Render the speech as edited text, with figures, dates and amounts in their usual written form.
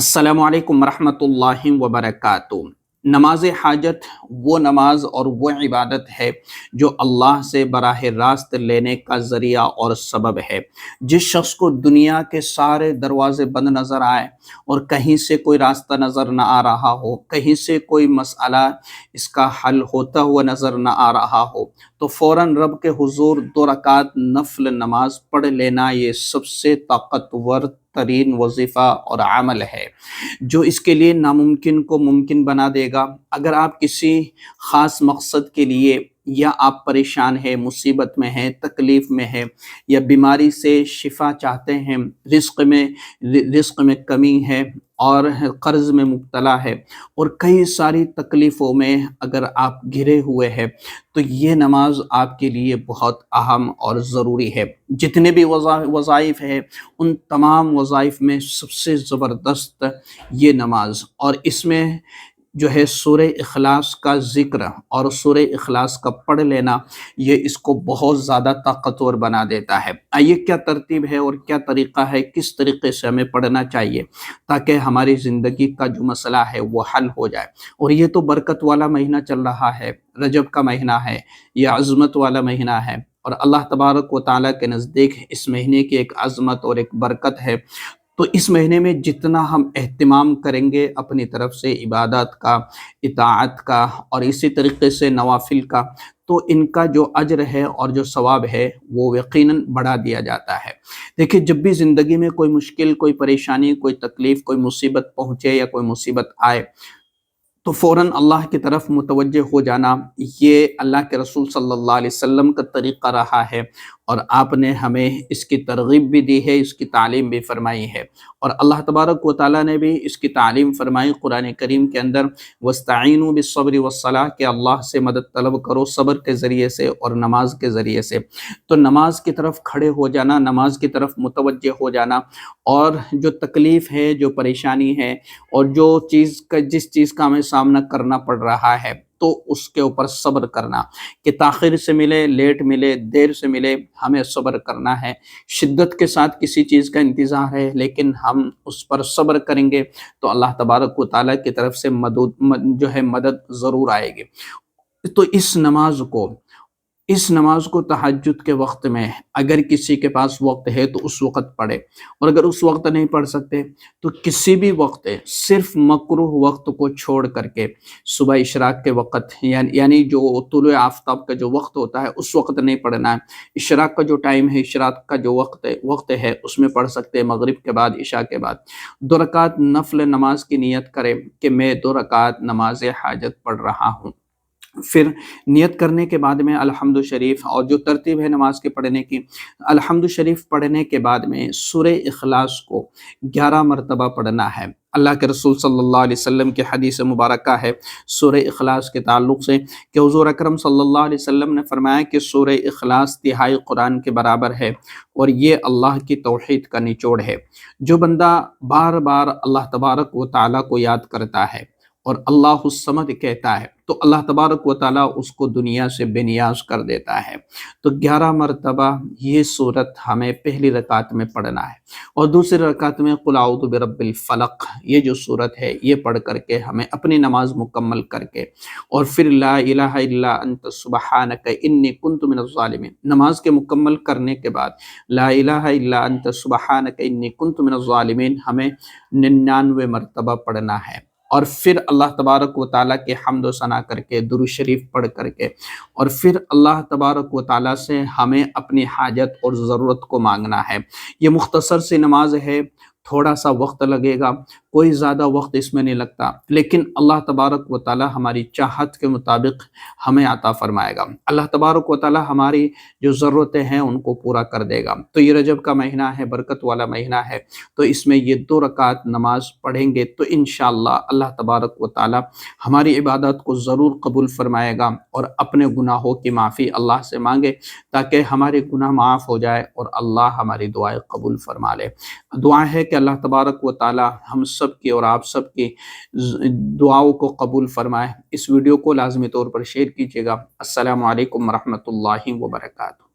السلام علیکم ورحمۃ اللہ وبرکاتہ۔ نماز حاجت وہ نماز اور وہ عبادت ہے جو اللہ سے براہ راست لینے کا ذریعہ اور سبب ہے۔ جس شخص کو دنیا کے سارے دروازے بند نظر آئے اور کہیں سے کوئی راستہ نظر نہ آ رہا ہو، کہیں سے کوئی مسئلہ اس کا حل ہوتا ہوا نظر نہ آ رہا ہو، تو فوراً رب کے حضور 2 رکعت نفل نماز پڑھ لینا یہ سب سے طاقتور ترین وظیفہ اور عمل ہے جو اس کے لیے ناممکن کو ممکن بنا دے گا۔ اگر آپ کسی خاص مقصد کے لیے یا آپ پریشان ہیں، مصیبت میں ہیں، تکلیف میں ہیں، یا بیماری سے شفا چاہتے ہیں، رزق میں کمی ہے اور قرض میں مبتلا ہے اور کئی ساری تکلیفوں میں اگر آپ گھرے ہوئے ہیں، تو یہ نماز آپ کے لیے بہت اہم اور ضروری ہے۔ جتنے بھی وظائف ہیں ان تمام وظائف میں سب سے زبردست یہ نماز، اور اس میں جو ہے سورہ اخلاص کا ذکر اور سورہ اخلاص کا پڑھ لینا یہ اس کو بہت زیادہ طاقتور بنا دیتا ہے۔ آئیے کیا ترتیب ہے اور کیا طریقہ ہے، کس طریقے سے ہمیں پڑھنا چاہیے تاکہ ہماری زندگی کا جو مسئلہ ہے وہ حل ہو جائے۔ اور یہ تو برکت والا مہینہ چل رہا ہے، رجب کا مہینہ ہے، یہ عظمت والا مہینہ ہے، اور اللہ تبارک و تعالیٰ کے نزدیک اس مہینے کی ایک عظمت اور ایک برکت ہے۔ تو اس مہینے میں جتنا ہم اہتمام کریں گے اپنی طرف سے عبادات کا، اطاعت کا اور اسی طریقے سے نوافل کا، تو ان کا جو اجر ہے اور جو ثواب ہے وہ یقیناً بڑھا دیا جاتا ہے۔ دیکھیں، جب بھی زندگی میں کوئی مشکل، کوئی پریشانی، کوئی تکلیف، کوئی مصیبت پہنچے یا کوئی مصیبت آئے، تو فوراً اللہ کی طرف متوجہ ہو جانا یہ اللہ کے رسول صلی اللہ علیہ وسلم کا طریقہ رہا ہے، اور آپ نے ہمیں اس کی ترغیب بھی دی ہے، اس کی تعلیم بھی فرمائی ہے، اور اللہ تبارک و تعالیٰ نے بھی اس کی تعلیم فرمائی قرآن کریم کے اندر، وَاسْتَعِینُوا بِالصَّبْرِ وَالصَّلَاةِ، کہ اللہ سے مدد طلب کرو صبر کے ذریعے سے اور نماز کے ذریعے سے۔ تو نماز کی طرف کھڑے ہو جانا، نماز کی طرف متوجہ ہو جانا، اور جو تکلیف ہے، جو پریشانی ہے، اور جس چیز کا ہمیں سامنا کرنا پڑ رہا ہے، تو اس کے اوپر صبر کرنا، کہ تاخیر سے ملے، لیٹ ملے، دیر سے ملے، ہمیں صبر کرنا ہے۔ شدت کے ساتھ کسی چیز کا انتظار ہے لیکن ہم اس پر صبر کریں گے تو اللہ تبارک و تعالیٰ کی طرف سے مدد ضرور آئے گی۔ تو اس نماز کو تہجد کے وقت میں اگر کسی کے پاس وقت ہے تو اس وقت پڑھے، اور اگر اس وقت نہیں پڑھ سکتے تو کسی بھی وقت، صرف مکروہ وقت کو چھوڑ کر کے صبح اشراق کے وقت، یعنی جو طلوع آفتاب کا جو وقت ہوتا ہے اس وقت نہیں پڑھنا ہے۔ اشراق کا جو ٹائم ہے، اشراق کا جو وقت ہے اس میں پڑھ سکتے ہیں، مغرب کے بعد، عشاء کے بعد 2 رکعت نفل نماز کی نیت کرے کہ میں 2 رکعت نماز حاجت پڑھ رہا ہوں۔ پھر نیت کرنے کے بعد میں الحمد شریف، اور جو ترتیب ہے نماز کے پڑھنے کی، الحمد شریف پڑھنے کے بعد میں سورہ اخلاص کو 11 مرتبہ پڑھنا ہے۔ اللہ کے رسول صلی اللہ علیہ وسلم کی حدیث مبارکہ ہے سورہ اخلاص کے تعلق سے، کہ حضور اکرم صلی اللہ علیہ وسلم نے فرمایا کہ سورہ اخلاص تہائی قرآن کے برابر ہے، اور یہ اللہ کی توحید کا نچوڑ ہے۔ جو بندہ بار بار اللہ تبارک و تعالیٰ کو یاد کرتا ہے اور اللہ الصمد کہتا ہے تو اللہ تبارک و تعالیٰ اس کو دنیا سے بے نیاز کر دیتا ہے۔ تو 11 مرتبہ یہ صورت ہمیں پہلی رکعت میں پڑھنا ہے، اور دوسری رکعت میں قل اعوذ برب الفلق، یہ جو صورت ہے یہ پڑھ کر کے ہمیں اپنی نماز مکمل کر کے، اور پھر لا الہ الا انت سبحانک انی کنت من الظالمین، نماز کے مکمل کرنے کے بعد لا الہ الا انت سبحانک انی کنت من الظالمین ہمیں 99 مرتبہ پڑھنا ہے، اور پھر اللہ تبارک و تعالیٰ کے حمد و ثنا کر کے، درود شریف پڑھ کر کے، اور پھر اللہ تبارک و تعالیٰ سے ہمیں اپنی حاجت اور ضرورت کو مانگنا ہے۔ یہ مختصر سی نماز ہے، تھوڑا سا وقت لگے گا، کوئی زیادہ وقت اس میں نہیں لگتا، لیکن اللہ تبارک و تعالیٰ ہماری چاہت کے مطابق ہمیں عطا فرمائے گا۔ اللہ تبارک و تعالیٰ ہماری جو ضرورتیں ہیں ان کو پورا کر دے گا۔ تو یہ رجب کا مہینہ ہے، برکت والا مہینہ ہے، تو اس میں یہ 2 رکعت نماز پڑھیں گے تو انشاءاللہ اللہ تبارک و تعالیٰ ہماری عبادت کو ضرور قبول فرمائے گا، اور اپنے گناہوں کی معافی اللہ سے مانگے تاکہ ہمارے گناہ معاف ہو جائے اور اللہ ہماری دعائیں قبول فرما لے۔ دعا ہے کہ اللہ تبارک و تعالیٰ ہم سب کی اور آپ سب کی دعاؤں کو قبول فرمائے۔ اس ویڈیو کو لازمی طور پر شیئر کیجیے گا۔ السلام علیکم ورحمۃ اللہ وبرکاتہ۔